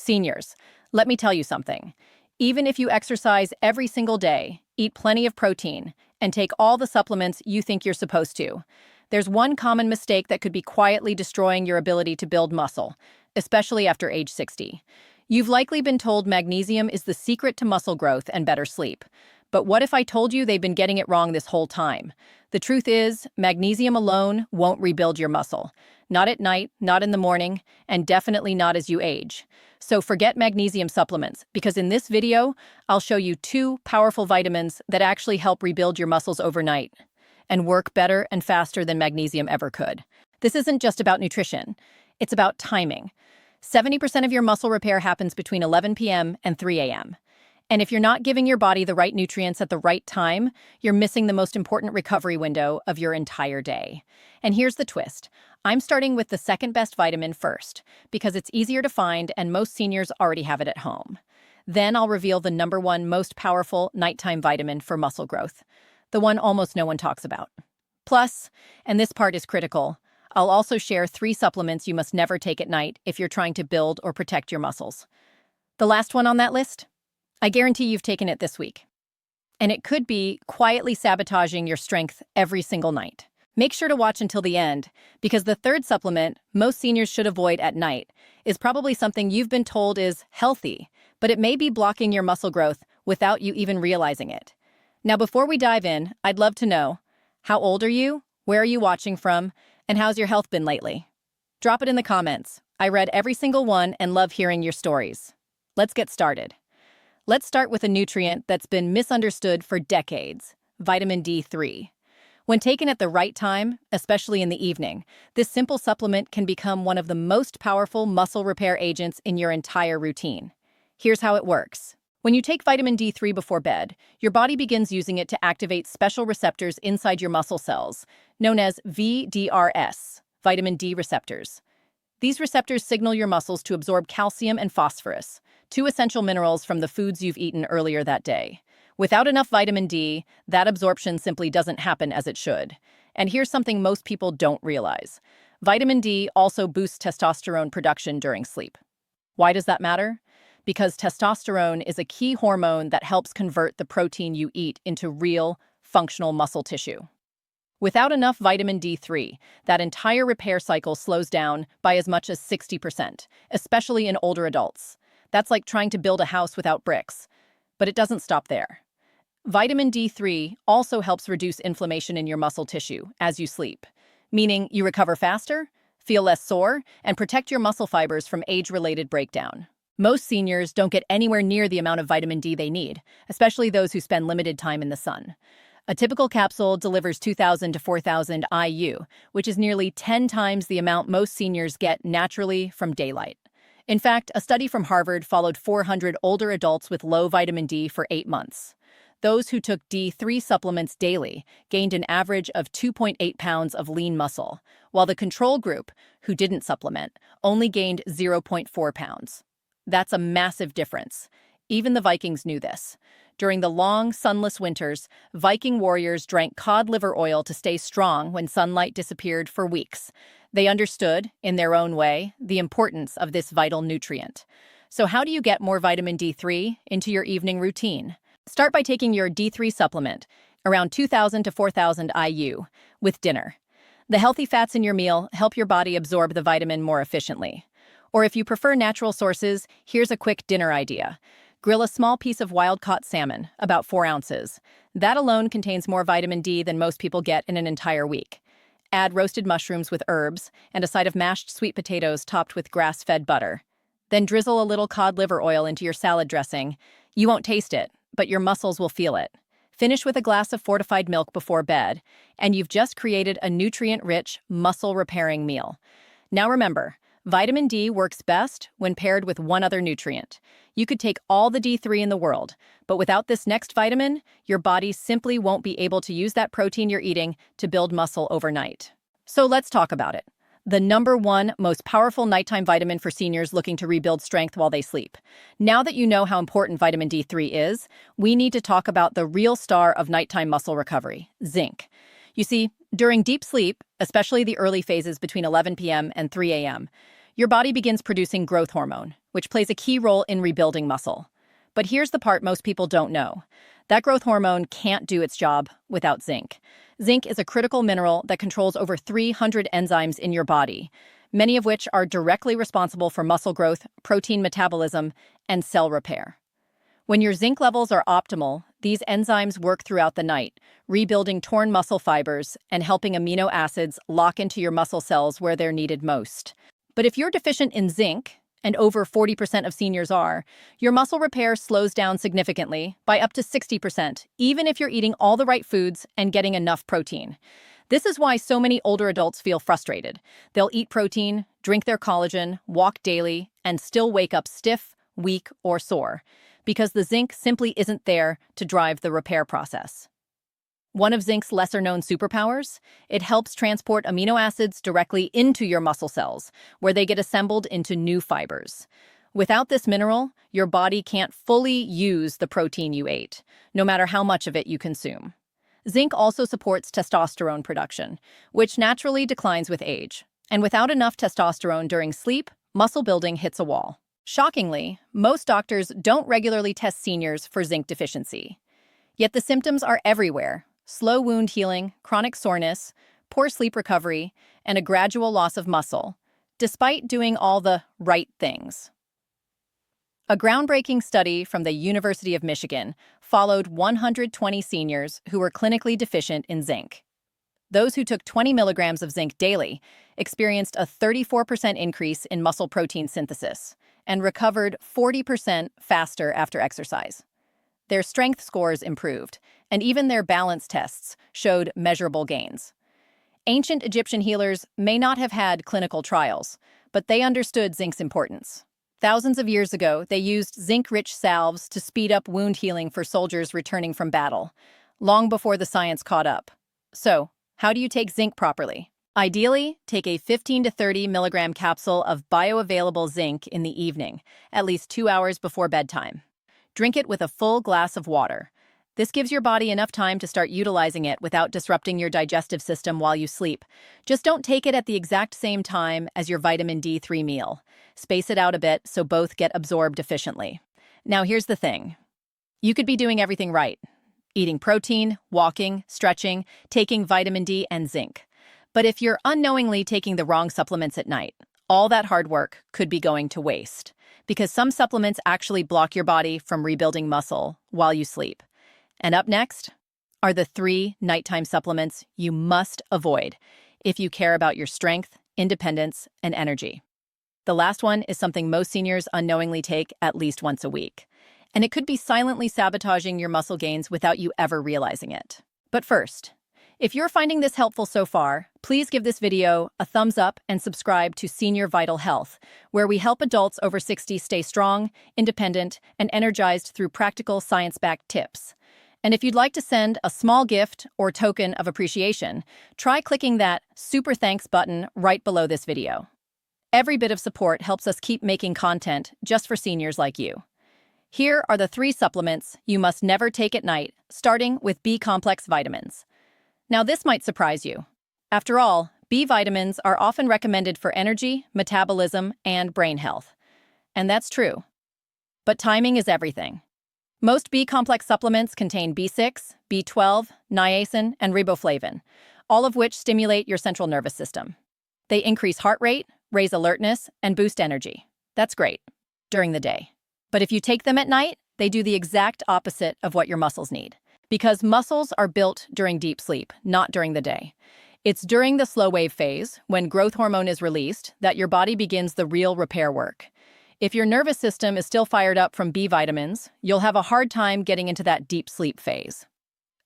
Seniors, let me tell you something. Even if you exercise every single day, eat plenty of protein, and take all the supplements you think you're supposed to, there's one common mistake that could be quietly destroying your ability to build muscle, especially after age 60. You've likely been told magnesium is the secret to muscle growth and better sleep. But what if I told you they've been getting it wrong this whole time? The truth is, magnesium alone won't rebuild your muscle. Not at night, not in the morning, and definitely not as you age. So forget magnesium supplements, because in this video, I'll show you 2 powerful vitamins that actually help rebuild your muscles overnight and work better and faster than magnesium ever could. This isn't just about nutrition. It's about timing. 70% of your muscle repair happens between 11 p.m. and 3 a.m. And if you're not giving your body the right nutrients at the right time, you're missing the most important recovery window of your entire day. And here's the twist. I'm starting with the second best vitamin first, because it's easier to find and most seniors already have it at home. Then I'll reveal the number 1 most powerful nighttime vitamin for muscle growth, the one almost no one talks about. Plus, and this part is critical, I'll also share 3 supplements you must never take at night if you're trying to build or protect your muscles. The last one on that list? I guarantee you've taken it this week. And it could be quietly sabotaging your strength every single night. Make sure to watch until the end, because the third supplement most seniors should avoid at night is probably something you've been told is healthy, but it may be blocking your muscle growth without you even realizing it. Now, before we dive in, I'd love to know, how old are you? Where are you watching from? And how's your health been lately? Drop it in the comments. I read every single one and love hearing your stories. Let's get started. Let's start with a nutrient that's been misunderstood for decades, vitamin D3. When taken at the right time, especially in the evening, this simple supplement can become one of the most powerful muscle repair agents in your entire routine. Here's how it works. When you take vitamin D3 before bed, your body begins using it to activate special receptors inside your muscle cells, known as VDRS, vitamin D receptors. These receptors signal your muscles to absorb calcium and phosphorus, 2 essential minerals from the foods you've eaten earlier that day. Without enough vitamin D, that absorption simply doesn't happen as it should. And here's something most people don't realize. Vitamin D also boosts testosterone production during sleep. Why does that matter? Because testosterone is a key hormone that helps convert the protein you eat into real, functional muscle tissue. Without enough vitamin D3, that entire repair cycle slows down by as much as 60%, especially in older adults. That's like trying to build a house without bricks. But it doesn't stop there. Vitamin D3 also helps reduce inflammation in your muscle tissue as you sleep, meaning you recover faster, feel less sore, and protect your muscle fibers from age-related breakdown. Most seniors don't get anywhere near the amount of vitamin D they need, especially those who spend limited time in the sun. A typical capsule delivers 2,000 to 4,000 IU, which is nearly 10 times the amount most seniors get naturally from daylight. In fact, a study from Harvard followed 400 older adults with low vitamin D for 8 months. Those who took D3 supplements daily gained an average of 2.8 pounds of lean muscle, while the control group, who didn't supplement, only gained 0.4 pounds. That's a massive difference. Even the Vikings knew this. During the long, sunless winters, Viking warriors drank cod liver oil to stay strong when sunlight disappeared for weeks. They understood, in their own way, the importance of this vital nutrient. So how do you get more vitamin D3 into your evening routine? Start by taking your D3 supplement, around 2,000 to 4,000 IU, with dinner. The healthy fats in your meal help your body absorb the vitamin more efficiently. Or if you prefer natural sources, here's a quick dinner idea. Grill a small piece of wild-caught salmon, about 4 ounces. That alone contains more vitamin D than most people get in an entire week. Add roasted mushrooms with herbs and a side of mashed sweet potatoes topped with grass-fed butter. Then drizzle a little cod liver oil into your salad dressing. You won't taste it, but your muscles will feel it. Finish with a glass of fortified milk before bed, and you've just created a nutrient-rich, muscle-repairing meal. Now remember, vitamin D works best when paired with one other nutrient. You could take all the D3 in the world, but without this next vitamin, your body simply won't be able to use that protein you're eating to build muscle overnight. So let's talk about it. The number 1 most powerful nighttime vitamin for seniors looking to rebuild strength while they sleep. Now that you know how important vitamin D3 is, we need to talk about the real star of nighttime muscle recovery, zinc. You see, during deep sleep, especially the early phases between 11 p.m. and 3 a.m., Your body begins producing growth hormone, which plays a key role in rebuilding muscle. But here's the part most people don't know. That growth hormone can't do its job without zinc. Zinc is a critical mineral that controls over 300 enzymes in your body, many of which are directly responsible for muscle growth, protein metabolism, and cell repair. When your zinc levels are optimal, these enzymes work throughout the night, rebuilding torn muscle fibers and helping amino acids lock into your muscle cells where they're needed most. But if you're deficient in zinc, and over 40% of seniors are, your muscle repair slows down significantly by up to 60%, even if you're eating all the right foods and getting enough protein. This is why so many older adults feel frustrated. They'll eat protein, drink their collagen, walk daily, and still wake up stiff, weak, or sore, because the zinc simply isn't there to drive the repair process. One of zinc's lesser-known superpowers? It helps transport amino acids directly into your muscle cells, where they get assembled into new fibers. Without this mineral, your body can't fully use the protein you ate, no matter how much of it you consume. Zinc also supports testosterone production, which naturally declines with age. And without enough testosterone during sleep, muscle building hits a wall. Shockingly, most doctors don't regularly test seniors for zinc deficiency. Yet the symptoms are everywhere: slow wound healing, chronic soreness, poor sleep recovery, and a gradual loss of muscle, despite doing all the right things. A groundbreaking study from the University of Michigan followed 120 seniors who were clinically deficient in zinc. Those who took 20 milligrams of zinc daily experienced a 34% increase in muscle protein synthesis and recovered 40% faster after exercise. Their strength scores improved, and even their balance tests showed measurable gains. Ancient Egyptian healers may not have had clinical trials, but they understood zinc's importance. Thousands of years ago, they used zinc-rich salves to speed up wound healing for soldiers returning from battle, long before the science caught up. So, how do you take zinc properly? Ideally, take a 15 to 30 milligram capsule of bioavailable zinc in the evening, at least 2 hours before bedtime. Drink it with a full glass of water. This gives your body enough time to start utilizing it without disrupting your digestive system while you sleep. Just don't take it at the exact same time as your vitamin D3 meal. Space it out a bit so both get absorbed efficiently. Now here's the thing. You could be doing everything right: eating protein, walking, stretching, taking vitamin D and zinc. But if you're unknowingly taking the wrong supplements at night, all that hard work could be going to waste, because some supplements actually block your body from rebuilding muscle while you sleep. And up next are the 3 nighttime supplements you must avoid if you care about your strength, independence, and energy. The last one is something most seniors unknowingly take at least once a week, and it could be silently sabotaging your muscle gains without you ever realizing it. But first, if you're finding this helpful so far, please give this video a thumbs up and subscribe to Senior Vital Health, where we help adults over 60 stay strong, independent, and energized through practical science-backed tips. And if you'd like to send a small gift or token of appreciation, try clicking that Super Thanks button right below this video. Every bit of support helps us keep making content just for seniors like you. Here are the 3 supplements you must never take at night, starting with B-complex vitamins. Now this might surprise you. After all, B vitamins are often recommended for energy, metabolism, and brain health. And that's true. But timing is everything. Most B-complex supplements contain B6, B12, niacin, and riboflavin, all of which stimulate your central nervous system. They increase heart rate, raise alertness, and boost energy. That's great during the day. But if you take them at night, they do the exact opposite of what your muscles need. Because muscles are built during deep sleep, not during the day. It's during the slow wave phase, when growth hormone is released, that your body begins the real repair work. If your nervous system is still fired up from B vitamins, you'll have a hard time getting into that deep sleep phase.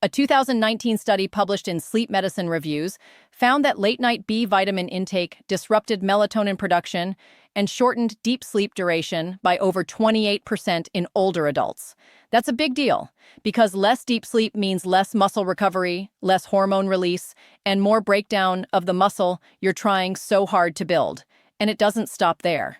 A 2019 study published in Sleep Medicine Reviews found that late-night B vitamin intake disrupted melatonin production and shortened deep sleep duration by over 28% in older adults. That's a big deal, because less deep sleep means less muscle recovery, less hormone release, and more breakdown of the muscle you're trying so hard to build. And it doesn't stop there.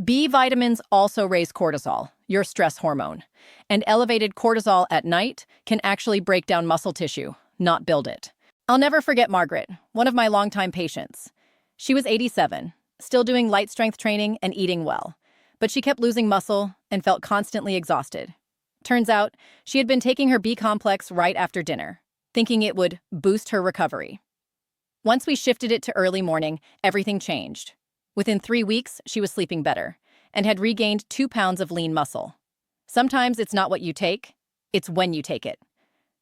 B vitamins also raise cortisol, your stress hormone, and elevated cortisol at night can actually break down muscle tissue, not build it. I'll never forget Margaret, one of my longtime patients. She was 87, still doing light strength training and eating well. But she kept losing muscle and felt constantly exhausted. Turns out, she had been taking her B complex right after dinner, thinking it would boost her recovery. Once we shifted it to early morning, everything changed. Within 3 weeks, she was sleeping better and had regained 2 pounds of lean muscle. Sometimes it's not what you take, it's when you take it.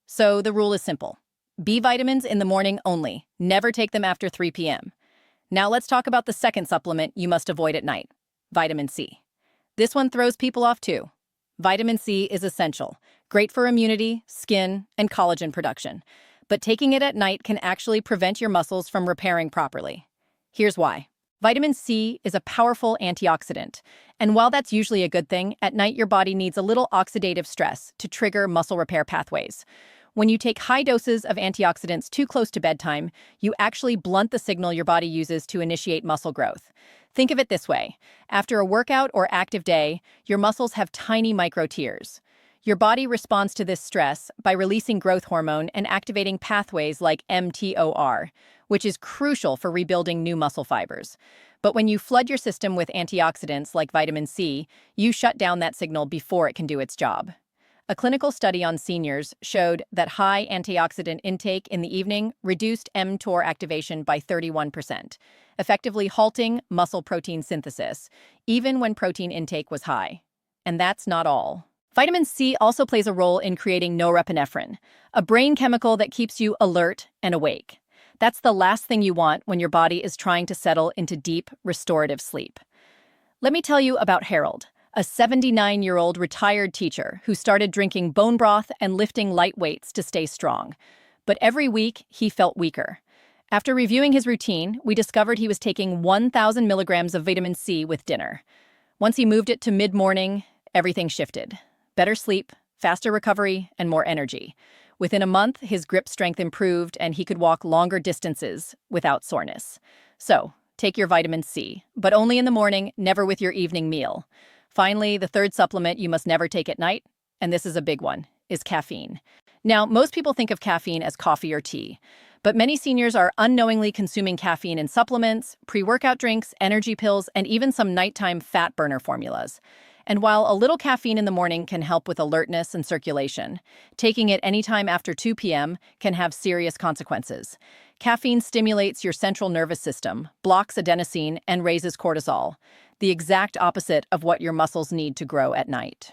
So the rule is simple. B vitamins in the morning only. Never take them after 3 p.m. Now let's talk about the second supplement you must avoid at night, vitamin C. This one throws people off too. Vitamin C is essential, great for immunity, skin, and collagen production. But taking it at night can actually prevent your muscles from repairing properly. Here's why. Vitamin C is a powerful antioxidant, and while that's usually a good thing, at night your body needs a little oxidative stress to trigger muscle repair pathways. When you take high doses of antioxidants too close to bedtime, you actually blunt the signal your body uses to initiate muscle growth. Think of it this way. After a workout or active day, your muscles have tiny micro tears. Your body responds to this stress by releasing growth hormone and activating pathways like mTOR, which is crucial for rebuilding new muscle fibers. But when you flood your system with antioxidants like vitamin C, you shut down that signal before it can do its job. A clinical study on seniors showed that high antioxidant intake in the evening reduced mTOR activation by 31%, effectively halting muscle protein synthesis, even when protein intake was high. And that's not all. Vitamin C also plays a role in creating norepinephrine, a brain chemical that keeps you alert and awake. That's the last thing you want when your body is trying to settle into deep, restorative sleep. Let me tell you about Harold, a 79-year-old retired teacher who started drinking bone broth and lifting light weights to stay strong. But every week, he felt weaker. After reviewing his routine, we discovered he was taking 1,000 milligrams of vitamin C with dinner. Once he moved it to mid-morning, everything shifted. Better sleep, faster recovery, and more energy. Within a month, his grip strength improved and he could walk longer distances without soreness. So, take your vitamin C, but only in the morning, never with your evening meal. Finally, the third supplement you must never take at night, and this is a big one, is caffeine. Now, most people think of caffeine as coffee or tea, but many seniors are unknowingly consuming caffeine in supplements, pre-workout drinks, energy pills, and even some nighttime fat burner formulas. And while a little caffeine in the morning can help with alertness and circulation, taking it anytime after 2 p.m. can have serious consequences. Caffeine stimulates your central nervous system, blocks adenosine, and raises cortisol, the exact opposite of what your muscles need to grow at night.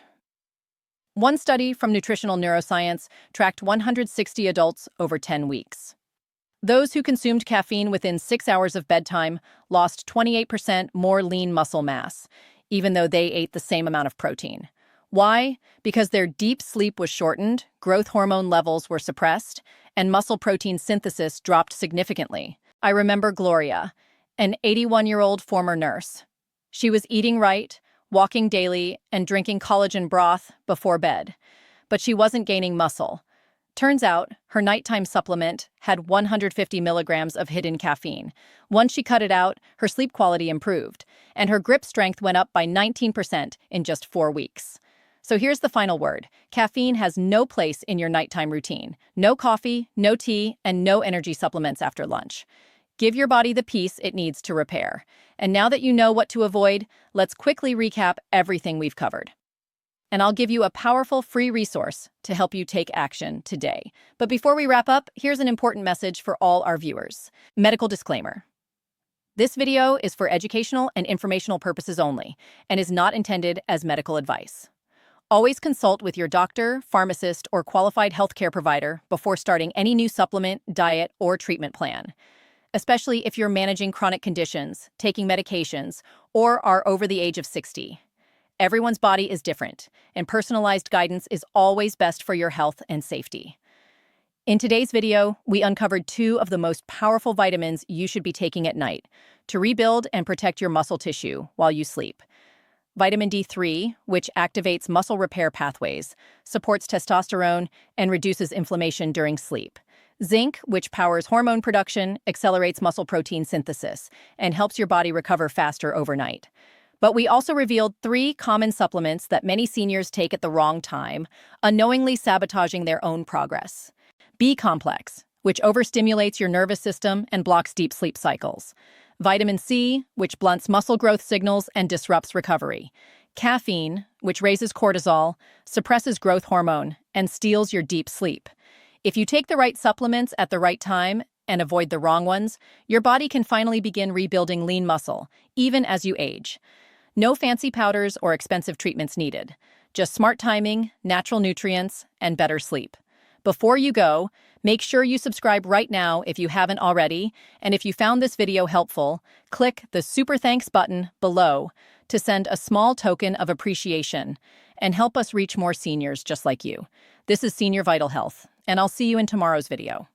One study from Nutritional Neuroscience tracked 160 adults over 10 weeks. Those who consumed caffeine within 6 hours of bedtime lost 28% more lean muscle mass, even though they ate the same amount of protein. Why? Because their deep sleep was shortened, growth hormone levels were suppressed, and muscle protein synthesis dropped significantly. I remember Gloria, an 81-year-old former nurse. She was eating right, walking daily, and drinking collagen broth before bed. But she wasn't gaining muscle. Turns out, her nighttime supplement had 150 milligrams of hidden caffeine. Once she cut it out, her sleep quality improved, and her grip strength went up by 19% in just 4 weeks. So here's the final word. Caffeine has no place in your nighttime routine. No coffee, no tea, and no energy supplements after lunch. Give your body the peace it needs to repair. And now that you know what to avoid, let's quickly recap everything we've covered. And I'll give you a powerful free resource to help you take action today. But before we wrap up, here's an important message for all our viewers. Medical disclaimer. This video is for educational and informational purposes only and is not intended as medical advice. Always consult with your doctor, pharmacist, or qualified healthcare provider before starting any new supplement, diet, or treatment plan, especially if you're managing chronic conditions, taking medications, or are over the age of 60. Everyone's body is different, and personalized guidance is always best for your health and safety. In today's video, we uncovered 2 of the most powerful vitamins you should be taking at night to rebuild and protect your muscle tissue while you sleep. Vitamin D3, which activates muscle repair pathways, supports testosterone, and reduces inflammation during sleep. Zinc, which powers hormone production, accelerates muscle protein synthesis, and helps your body recover faster overnight. But we also revealed 3 common supplements that many seniors take at the wrong time, unknowingly sabotaging their own progress. B complex, which overstimulates your nervous system and blocks deep sleep cycles. Vitamin C, which blunts muscle growth signals and disrupts recovery. Caffeine, which raises cortisol, suppresses growth hormone, and steals your deep sleep. If you take the right supplements at the right time and avoid the wrong ones, your body can finally begin rebuilding lean muscle, even as you age. No fancy powders or expensive treatments needed. Just smart timing, natural nutrients, and better sleep. Before you go, make sure you subscribe right now if you haven't already, and if you found this video helpful, click the Super Thanks button below to send a small token of appreciation and help us reach more seniors just like you. This is Senior Vital Health, and I'll see you in tomorrow's video.